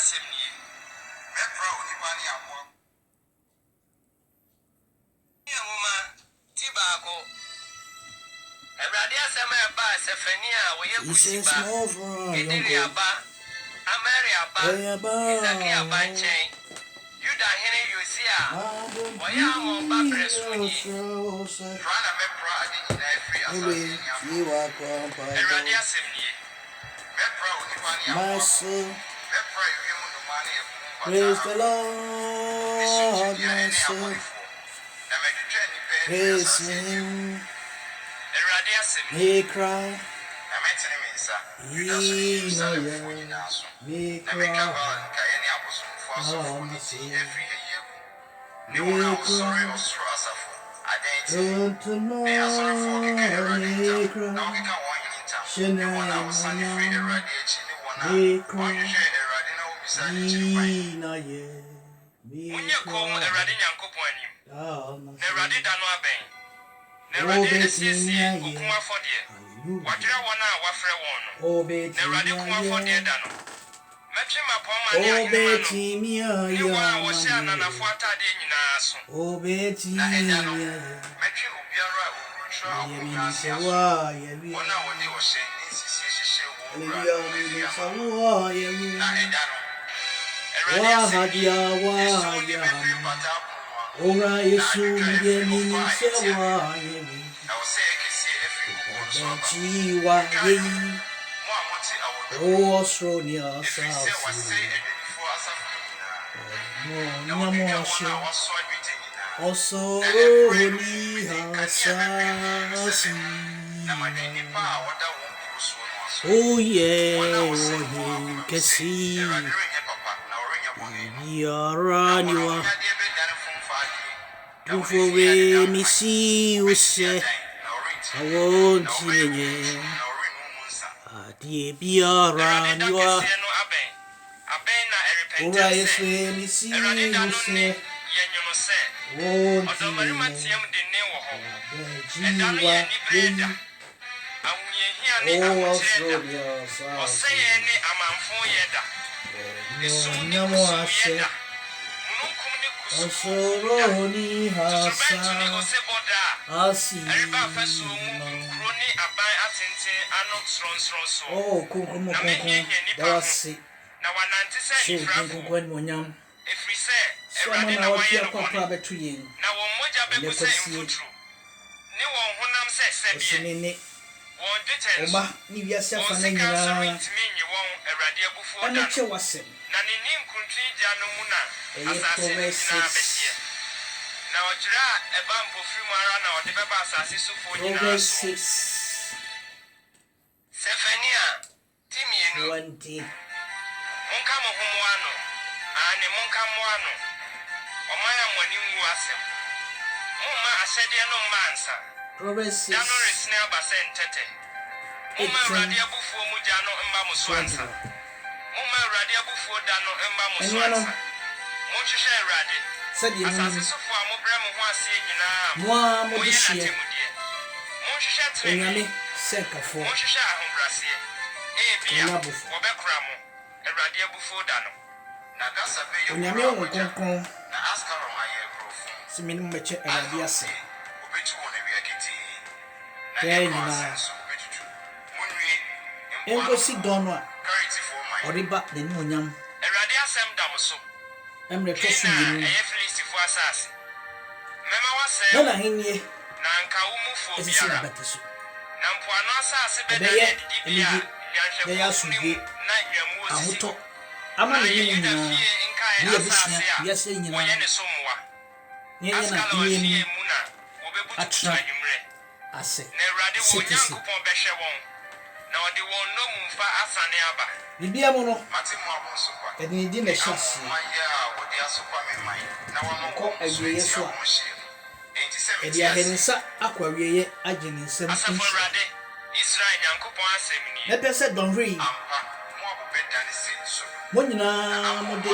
Semni, Mepro, Nipania, woman, Tibago, Radia Sama Ba, Sephania, we have Kusiba, Idiria Ba, Amaria Ba, Isakia Banchain, you da Henry Usia, Wayamo Babresuni, Rana Mepro, I didn't every Radia Semni, Mepro, Nipania, my soul. Praise the Lord, my soul. Praise Him. He cry. He no me cry. Oh, my soul. Don't to know me cry. Shenanigans. Me cry. He no me cry. Oh, my soul. Oh, Betty, Okuma for dear. What you want now, what friend one? Oh, Betty, for dear Dano. Matching upon my Betty, you are was an anafuata in us. Oh, Betty, Matthew Ora Yesu yeni sewa yeni Benchiwa yeni O Australia South Nyamoasho Osoro ni hasasi Oh yeah kesi Yara niwa Ufore misi use awontinye adie biara niwa Ora Yesu misi use awontinye Benjiwa yeni Oh Australia South Nyamoashe Osoro ni hasa Oh kunkumu dawasi Shi kunkumu monyam Sama na wapia kwa prabetu yin Nekwasi Osinini Oma ni biasi afana nyina Anache wasem Now, a bump of Fumara now, the Babas is so for you. Sephania, Timmy, 20. Moncamo Homoano, and a Moncamoano, or Maya Monim Wassem. Moma, I said, no mansa. Progress Dano is snail basen tete. Moma Radia Buffo Mujano and Mamuswansa. Moma Radia Buffo Dano and Mamuswansa. Monchesha Radi. Said you know, moi, Modishia, Monshani, Senka for Nabu, Obecramo, and Radia Buffo Dano. Nagasa, Yamio, Concon, Seminum Meche, and Abiasi. There you know. Embassy Donwa, or the back the Munyam, and Radia Sam Damaso. I'm the person you know. No, Hinye. Nankaumu for Biara. Nampuano Sass, they are sweet. Amuto. I'm a yin yes, in your Muna, I try. I say, citizen. Now, they won't know Mumfa Asaniaba. The Diamono, and he didn't shots. Now, I agree, yes, and the Ahensa Aquaria, I didn't say, let us say, don't read. Monina, Modi,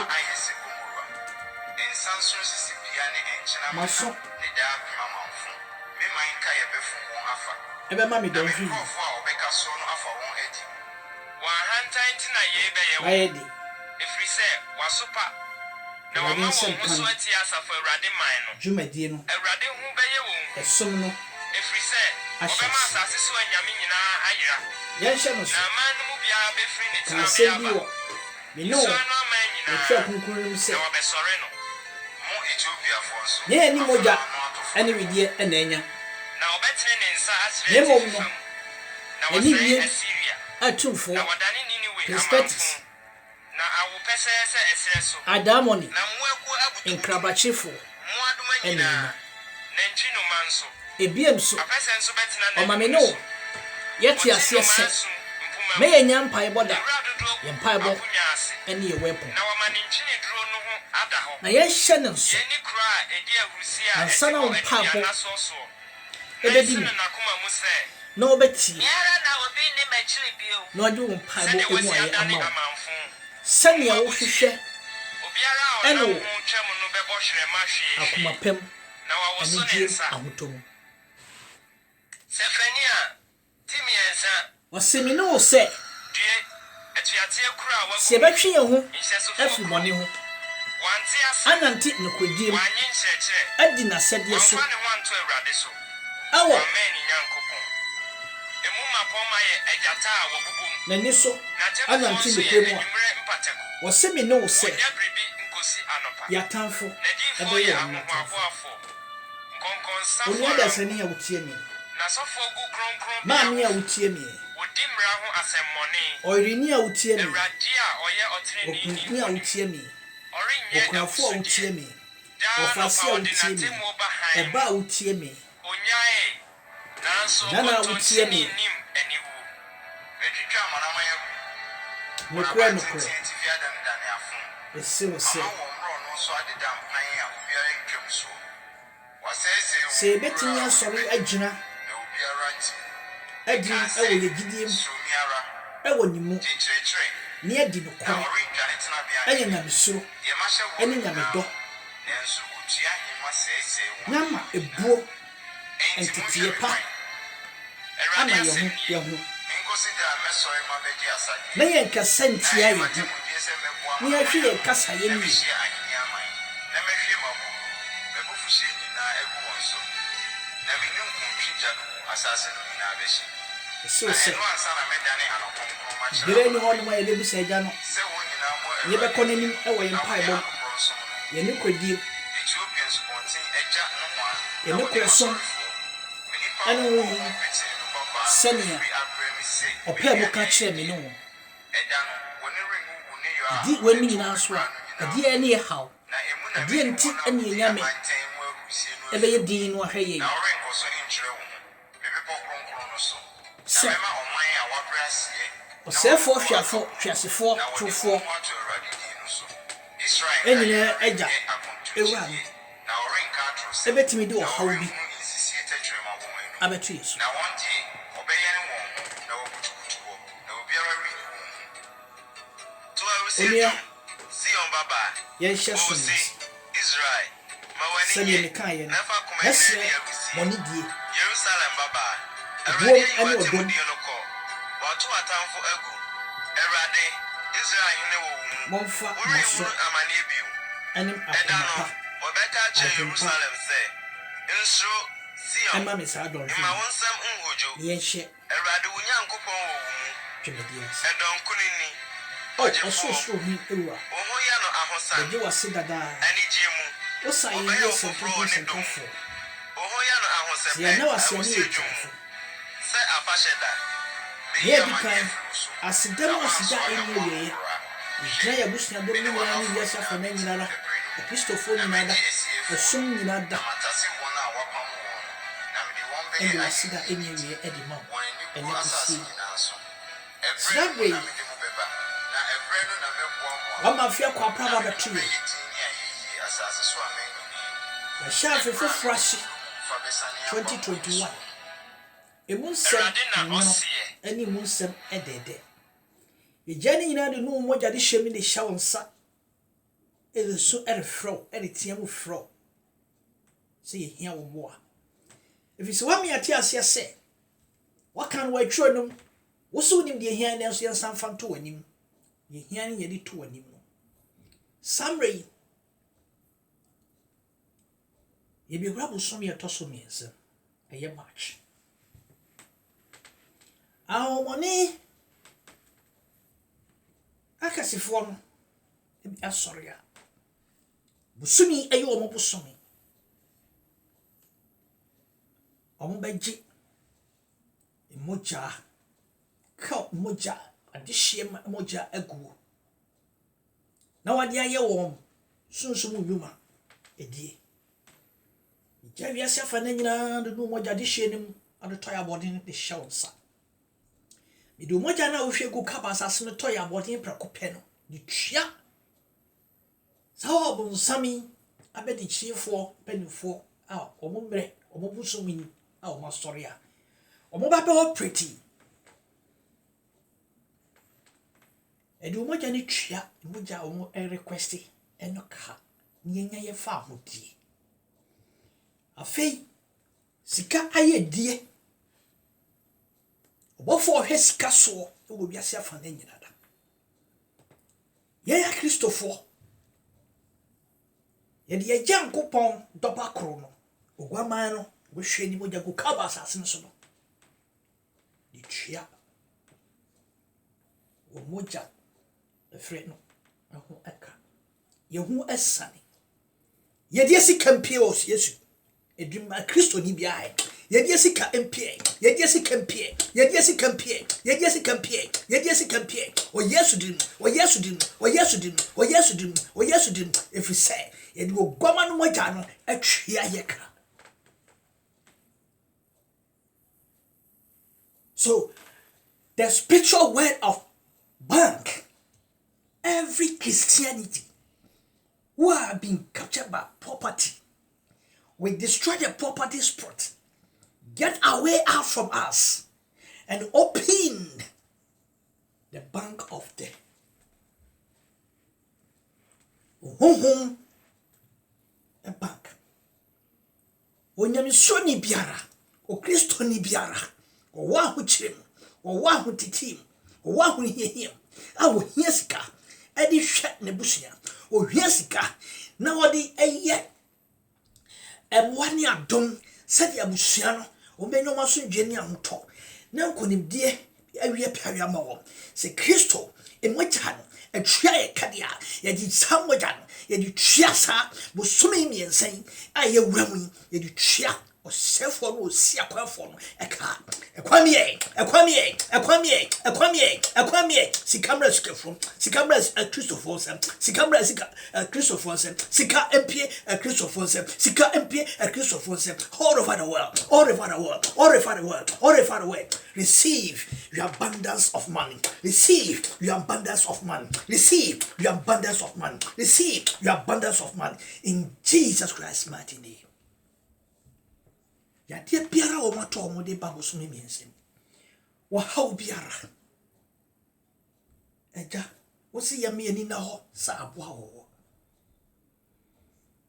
my son, Ever mammy don't read. say wasupa na wama wo so ati asafo awurade man no dwumadie no awurade hu beye wo esom no efri say obema asase so anyame nyina ayira yɛnhyɛ no so na man no mu bia be free ne tina asɛm bi bia wɔ me no so no man nyina etwa kunkunum sɛ na wabɛsɔre no mo Ethiopia fo so yɛn ni mogya ɛne widie ɛna anya na obetene ne nsa asere Nemo no na ɛni wɔsɛ wie Assyria atumfo na wadane Niniwe perspectives na awopɛsɛ sɛ ɛsrɛ so adamoni na muaku abutu nkrabachefo muadoma nyina na ntwi no manso ebiem so apɛsɛ nso bɛtena na ɔmame no yɛte aseɛ sɛ mɛyɛ nya mpaebɔ da yɛ mpaebɔ ɛne yɛ weapon na wama ne ntwi ne duro no ho ada hɔ na yɛhyɛ ne nso yɛni kura a ɛdi ahurusi a ansa na wo mpaebɔ ɛbɛdi ɛbɛdi mu nakoma mu sɛ na wobɛtie yɛra na obi ne makyiri bio na ɔde wo mpaebɔ sɛdeɛ emu wɔsi ayɛ adane ama wo amanfo sɛnea wohwehwɛ obiara a ɛne ɔnam wo ho twam no bɛbɔ hwerɛma hwee akoma pɛm na wawo so ne anigye nsa ahotɔ mu sɛ fani a ti mmiɛnsa ɔse me ne wo sɛ due atuateɛ kura a sɛ yɛbɛtwe yɛn ho nhyɛsofo afiri bɔne ho wante ase anante nokodiem wanye nkyerɛkyerɛ adi n'asɛdeɛ so wɔmfa ne ho anto awurade so ɛwɔ wɔmmɛn ne nyankopɔn emu mmapɔmma yɛ agyata a wɔbobom n'ani so na tɛfoɔ anante nso yɛ nokorɛ mu a anwummerɛ mpatako wɔse me ne wo sɛ wɔnyɛ biribi nkosi anɔpa yɛatamfo n'adiyifoɔ ɛbɛyɛ yɛ wɔn atamfo ahohoahoafoɔ nkɔnkɔnsafo onua dasani a wotie me n'asɔfoɔ gu kronkron maame a wotie me wɔdi mmara ho asɛmmɔne ɔyereni a wotie me awurade a ɔyɛ ɔteneneeni ɔkunkun a wotie me ɔrenyɛ ɔkunafo a wotie me daa ɔfase nɔpa a ɔde wotie me n'atemmuo ba hann ɛba a wotie me onyae nanso Nana a ɔtɔ wotie nti me. nim aniwu matwitwa amanaman agu nokorɛ nokorɛ ɛse wo sɛ sɛ yɛbɛtumi asɔre agyina adi ɛwɔ yɛ gyidie mu ɛwɔ ne mu ne adi nokorɛ ɛyɛ nyamesuro ɛne nyamedɔ nyama ebuo nteteɛ pa ama yɛn ho na yɛn kasa ntia yɛn ho na yɛhwɛ yɛn kasa yɛn yie ɛsɛ sɛ bere ni hɔ nom a yɛbɛbusa agya no yɛbɛkɔ n'anim ɛwɔ yɛn mpaebɔ mu yɛne kwadie yɛne korɛsom ɛne honhom sɛnea ɔpɛɛ mu ka kyerɛ me ne wo ɛdi w'ani nyinaa so a ɛdeɛ ne yɛ haw ɛdeɛ nti ɛne yɛnya me ɛbɛyɛ din no ahwɛ yɛn sɛ ɔsɛefoɔ hweasefoɔ torofoɔ ɛnyinaa agya ɛwura no ɛbɛtumi de ɔhaw bi abɛto yɛ so onua yɛnhyɛ so nsi sɛdeɛ mekaeɛ no ɛsrɛ bɔne die ɛbuom ɛne ɔdom momfa maso ɛne akoma pa adwempa ɛma me saa dɔnhwe yɛnhyɛ dwumadie nsa ɔsorosoro hu ewura bɛgye wase dadaa wosa yɛnyɛ sɛntofoɔ sɛ yɛna waseɛ ne yɛ twafo ne yɛdi kan asedam aseda ɛnyɛ wieɛ yɛgyina yɛ abusuadɔm no nyinaa ne wiase afa no nyinara akristofoɔ nyinaa da ɛsom nyinaa da ɛde waseda ɛnyɛ wieɛ ɛde ma wo ɛnɛ kɔsie sra berɛ yi wama afia kɔ apraba bɛto yɛ yɛhyɛ afe foforɔ ahye 2021 emu nsɛm nwono ɛne emu nsɛm ɛdɛɛdɛ yɛgya ne nyinaa de no mogya de hyɛ mi de hyɛ wo nsa ɛde so ɛrefrɛw ɛde teɛ mu frɛw sɛ yɛhia wo mmoa ɛfiri sɛ wame ate aseɛ sɛ waka no wɔatwerɛ nom wo so wonim deɛ hia nanso yɛnsa mfa nto w'anim yɛhia ne yɛde to w'anim no Samre ye be grab some ye to so miense eye match awomoni akasifo no e bi asori a busumi ayi omo busumi omo beji emoja ka moja adehye moja aguo na wade aye wo sunsumu nnwuma edie ja wiase afa na nyina de no moja adehye nim adotoya bodin de shawsa midu moja na wo hwe gu kabasa no toya bodin prakope no di twia sawo bonsami abedi chiefo penifo a omo mre omo busumi a omo story a omo ba be operate edu moja ni twia moja omo request enoka nyenya ye fa hodie afei sika aye die obofo hwe sika so wo biase afa na nyina da ye ya Christopher ye de Yankopon doba kro no ogwaman no wo hwe ni moja go kaba asase so no di twia wo moja efre no ho aka ye hu esane ye de sika mpios Yesu edum Kristo ni bia hai ye de sika mpie ye de sika mpie ye de sika mpie ye de sika mpie ye de sika mpie o Yesu din o Yesu din o Yesu din o Yesu din o Yesu din if you say ye de ogwama no moja no atwia ye ka. So the spiritual word of bank, every Christianity who have been captured by property, we destroy the property spirit, get away out from us, and open the bank of the a bank. Onyamiso ni biara, o Kristo ni biara, o wa hu chirem, o wa hu titim, o wa hu hihim, a wo hiesika, edi hwe ne busua, o hiesika, na wodi eye emwani adom, sedi abusua no, o benyo maso dwani ahuto, na nkonimdie awie pawia ma wo. Se Kristo emwacha no, etwa ye kadea, ye di samoja no, ye di twia sa, bo sumi miensen, a ye wuramu, ye di twia osefo no osi akwafo no eka ekwamie sikamra sikafo sikamra Christopher sem sikamra sika Christopher sem sika empie Christopher sem sika empie Christopher sem all over the world, all over the world, all over the world, all over the world. Receive your abundance of money, receive your abundance of money, receive your abundance of money, receive your abundance of money in Jesus Christ's mighty name. Ya dia biara o mato o de ba bosome miensem wa haw biara eja wo se ya me ani na ho sa aboa wo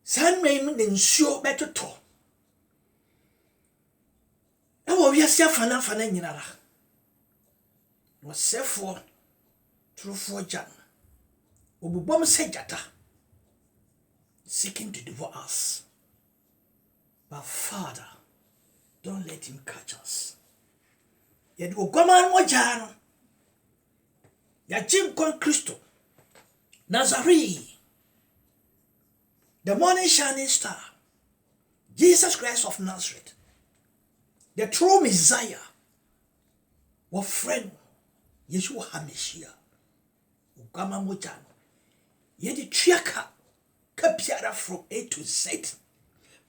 san mem ne nsuo betoto e wo wiase afana nyinara wo sefo trofo jan obubom sejata seeking to devour us, but Father, don't let him catch us. Yet go man mojano. Ya Jim Con Christo. Nazarene. The morning shining star. Jesus Christ of Nazareth. The true Messiah. Our friend. Yeshua HaMashiach. Ugama mojano. Yedi triaka. Kapiara from A to Z.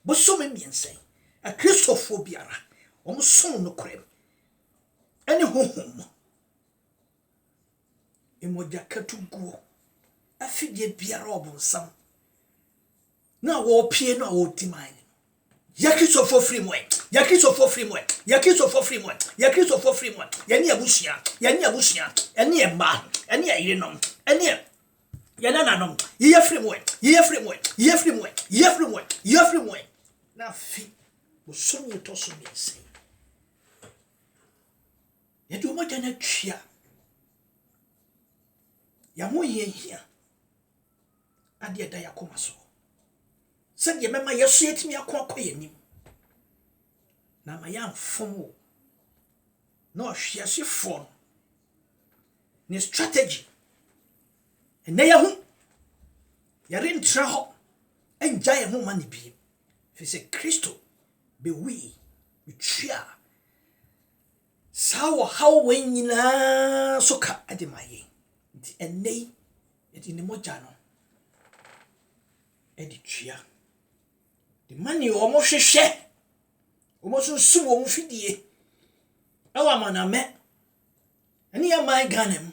Bosome miense. A Christopher biara. Omuson no krem. Any home. Emoja katugo. Afidye biara obonsam. Na wo pie na wo timine. Ya Christopher Freemway. Ya Christopher Freemway. Ya Christopher Freemway. Ya Christopher Freemway. Ya ni abusia. Ya ni abusia. Eni emba. Eni ayirenom. Eni ya nananom. Ye Freemway. Ye Freemway. Ye Freemway. Ye Freemway. Ye Freemway. Na fi. Osoni toso mi sei. Ya do mo jana twia. Ya mo ye hia. ade da yakoma so sɛ de mema yesu yetimi akɔ yanim na ma yamfomo na ɔhwe fo ne strategy ene yahu yare ntra ho enja ye ho ma ne bi fi sɛ Kristo be we twa sawo hawo nyina so ka ade maye nti ene yedi ne mogya no edi twa de mani omo hwehwe omo so sum omo fidie ewa maname ani ya mai ganem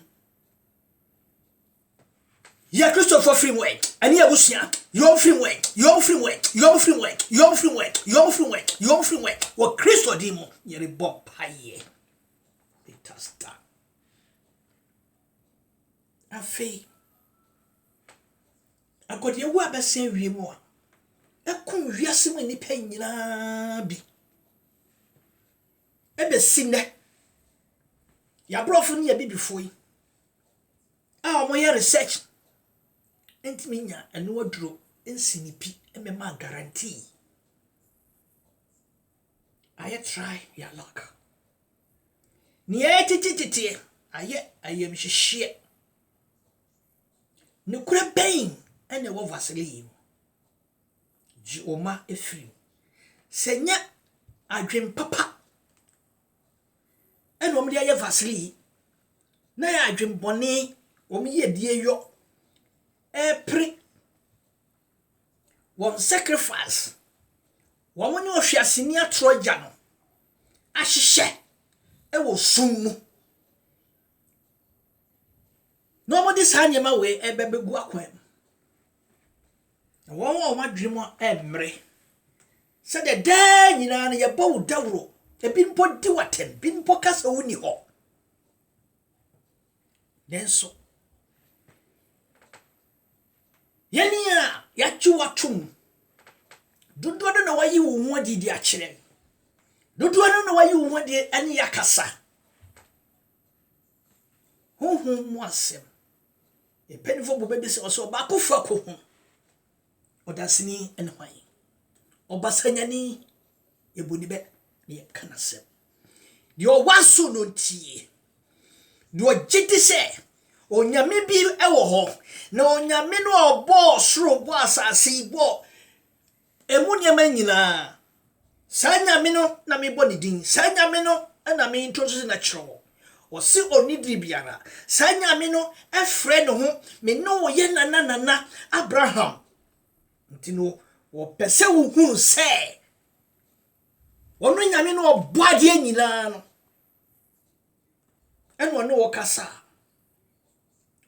ya Christopher Freeway ani abusia your Freeway wo Christo dimo yere bob paye itasta afi agodi ewu abese wiemu a ekun wiase mu nipa nyina bi ebe sine ya brofo ne ya bibifo yi a omo ye research entiminya eno aduro ensinipi emema guarantee aye try ya luck ni etitititi aye mhihye ne kura bain ene wo vaseline ji oma efiri senya adwen papa ene omde aye vaseline na ya adwen bone omiye die yo pre one sacrifice won ne ohwaseni atroja no ahihye e wo sunmu no mo dis hanyema we ebebegu akwam won wo madwemo emre se de da nyina na ye bawo dawro ebi mpo di watem bi mpo kasa woni ho denso yenia ya chuwatum dodo na wayi wo ho didi a kire dodo na wayi wo ho de ani yakasa ho mu asem e penifo bo bebi se oso ba kofa ko ho odasini ene hwan obasanyani eboni be ne kanasem de o waso no tie de o gidi se onyame bi ewo ho na onyame no obo soro bo asase bo emu nyama nyina sa nyame no na me bɔ ne din sa nyame no na me introduce na kyerɛ o si onidri biara sa nyame no efrɛ no ho me no ye nana Abraham ntino wo pese wo hu sɛ ono nyame no ɔbɔ ade nyina no ɛno no wo kasa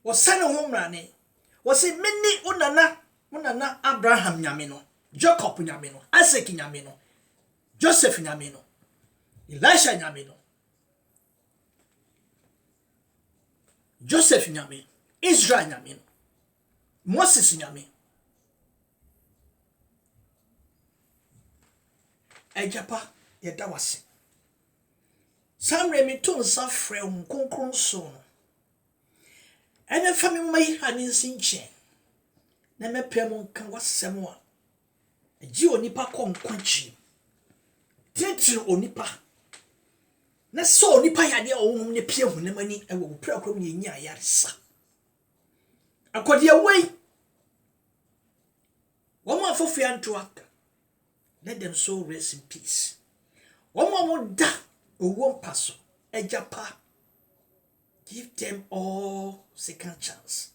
wo sane ho mrane wo se meni unana Abraham nyame no Jacob nyame no Isaac nyame no Joseph nyame no Elisha nyame no Joseph nyame Israel nyame no Moses nyame ejapa yeda wase samre mi to nsa frɛ nkonkron so no ene fa me mai hani nsinche na mepɛ mo nka wasɛm a agi onipa kɔ nkwachi titiri onipa na so onipa yade a ɔwom ne pie hu ne mani ɛwɔ wopra krom ne nya yaresa akɔde awai wɔn afofia ntoaka let them so rest in peace wɔn da owó mpaso ejapa give them all second chance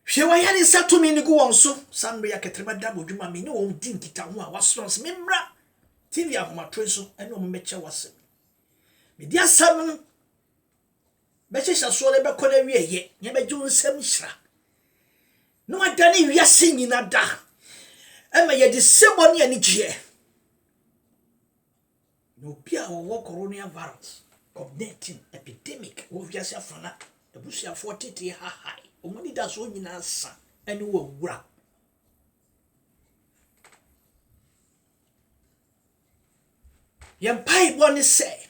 hwe wa yare satumi ni go won so sambe ya ketrema da bodwuma me ne won din kita ho a wasons me mra tv ahomatwe so ene o meche wasem me dia sam be hyehyɛ so le be kɔ na wieye nye be ju nsam hyira no adane wiase nyina da ema ye de sebo ne ani gye no bia wo coronavirus COVID-19 epidemic wo wiase afana ebusia 40 high omoni da so nyina sa ene wo wura yempai boni se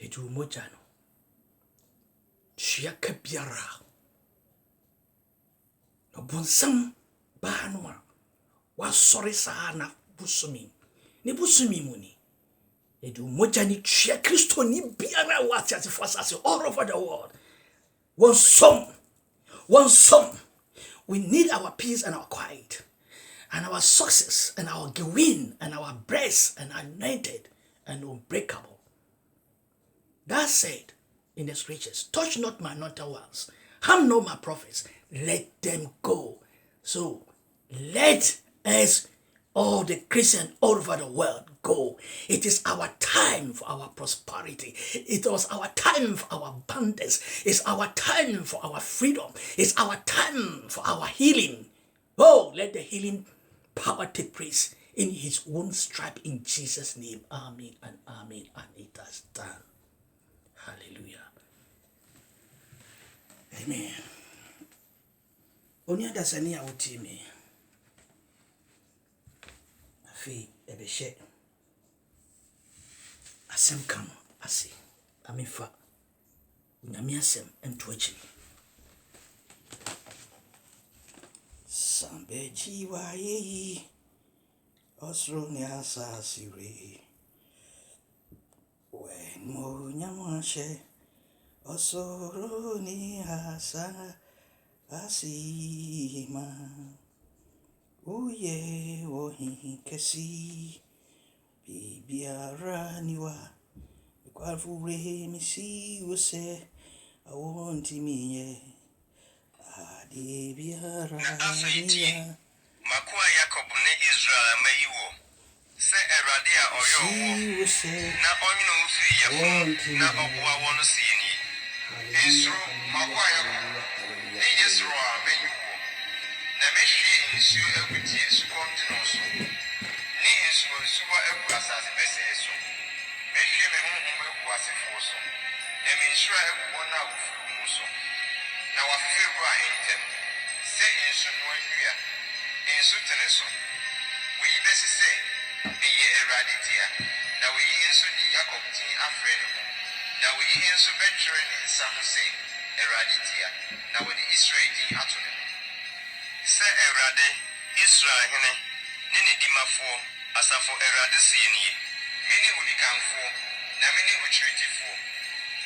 Edu mojano. Chiaka biara. No bonsam banwa. Wa sorry sana busumi. Ni busumi muni. Edu mojani chia Kristo ni biara wati as for all over the world. One song. We need our peace and our quiet, and our success, and our gain, and our blessed, and anointed, and unbreakable. That said in the scriptures, touch not my anointed ones, harm not my prophets, let them go. So let us, all the Christians all over the world, go. It is our time for our prosperity. It was our time for our abundance. It's our time for our freedom. It's our time for our healing. Oh, let the healing power take place in his own stripe in Jesus' name. Amen and amen. And it has done. Hallelujah. Amen. Only that's any our team. Afi ebeshe. Asem kano asi. Amifa. Unyami asem entuachi. Sambeji wa yeyi. Osro ni asasire. When mo nyamwashe. Osoro ni asa asima. Uye wohi kesi. Bibiara niwa. Kwafure misi wose. I want me. Adi biara niwa. Makua Jacob ne Israel mayiwo. Se erade a oyo na onyo ufi yefo na obwa wono sieni. Esro makua Jacob. Ni Esro a mayiwo. Na mehwe nsu aguti esu kontinenso. Ni nsu nsuwa agu asase pese so. Mehwe me honhom agu asefo so. Na me nsura agu wona agufuru mu so. Na wafewu a entem. Se nsu no anua. Nsu tene so. We besi se eye erade dia. Na we nsu di Jacob tin afre ne ho. Na we nsu betwere ne nsam se erade dia. Na we di Israel din ato ne. Se erade Israel hene ne ne dimafo asafo erade se nie. Mini unikanfo na mini uchiritifo.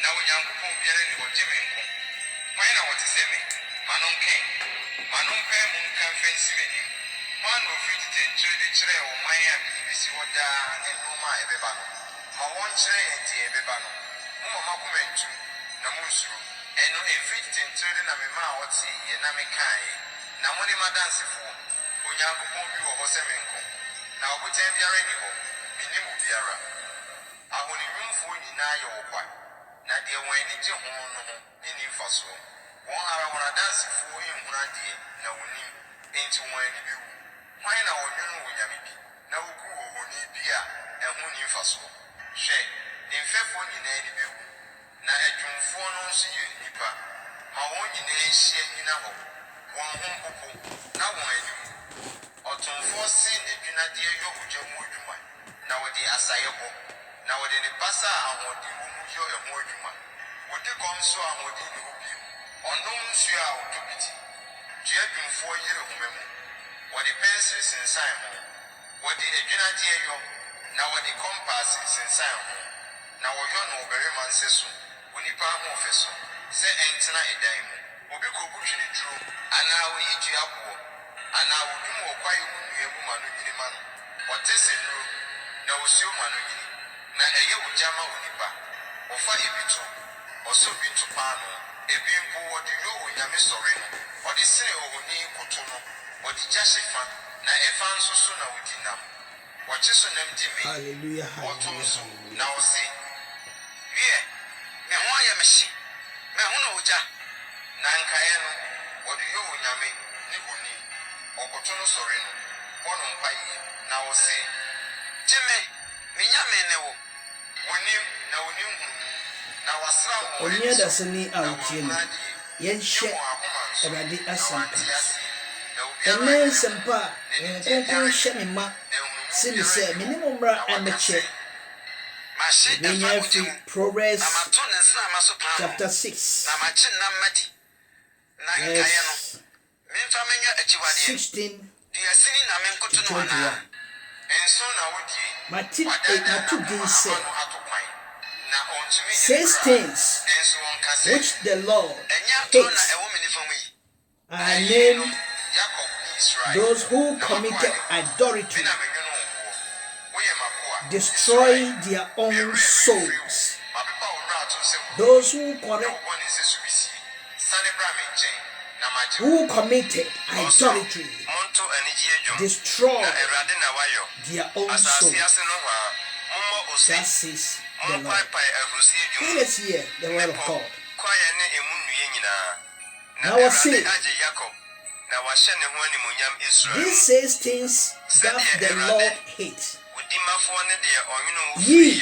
Na onyankopon biara ne wojemenko. Why na what say me? Manonken. Manonpe munkan fensi menim. Man no fit tentre de chere o man ya bibisi woda ne noma ebeba no. Ma won chere enti ebeba no. Mo mama komentu na mo nsuru. Eno e fit tentre de na me ma woti ye na me kai. Na mo ne madansefo. Onyankopon bi wo ho se menko. Na obotan biara ni ho. Minim biara. Ahoni nwumfo nyina ye wo kwa. Na de wan ni je ho no ho ni mfaso. Won ara wona dansefo ehuna de na woni enti wan ni bi wu. Why na wonwenu wonyame bi na wogu ohoni bi a ehu ni mfaso. Hwe nimfefo nyina ni bi wu. Na adwumfo no nso ye nipa. Ma won nyina ehia nyina ho. Won ho popo na won anim. Otumfo si ne dwuna de eyo ogyamu adwuma. Na wode asaye ho. Na wode ne basa ahodi wo mu yo eho adwuma. Wode komso ahodi ni ho bi. Ono nsu a otobiti. Dua dwumfo yire homemu. Wode pencil sensan ho. Wode adwuna de eyo. Na wode compass sensan ho. Na woyo no oberema nseso. Onipa ho ofeso. Se entena edan mu. Obi ko butwini duro. Ana wo yiju abo. Ana wo dum wo kwaye mu nuebu ma no nyini ma no. Wote senro. Na osio ma no nyini. Na eye wo jama onipa. Ofa ebito. Oso bitu paano. Ebi mpo wode yo onyame sore no. Wode sene ohoni koto no. Wode jashifa na efa nso so na wodi nam. Wache so nam di me. Hallelujah. Hallelujah. Na osi. Wie. Me ho aye meshi. Me ho no oja. Na nkae no. Wode yo onyame ni honi. Okoto no sore no. Wono mpa yi. Na osi. Jime. Menyame ne wo. Wonim na wonim hu. Na wasra wo. Onye da sani a utie no. Yenhye Awurade asempa. Ene sempa konkon hye me ma se me se me ne mmra emeche. Proverbs chapter 6. Verse 16 to 21. Says things which the Lord hates are named those who committed idolatry, destroy their own souls. Those who committed idolatry, destroy their own souls. That says the Lord. Let us hear the word of God. Now I say, this says things that the Lord hates. Ye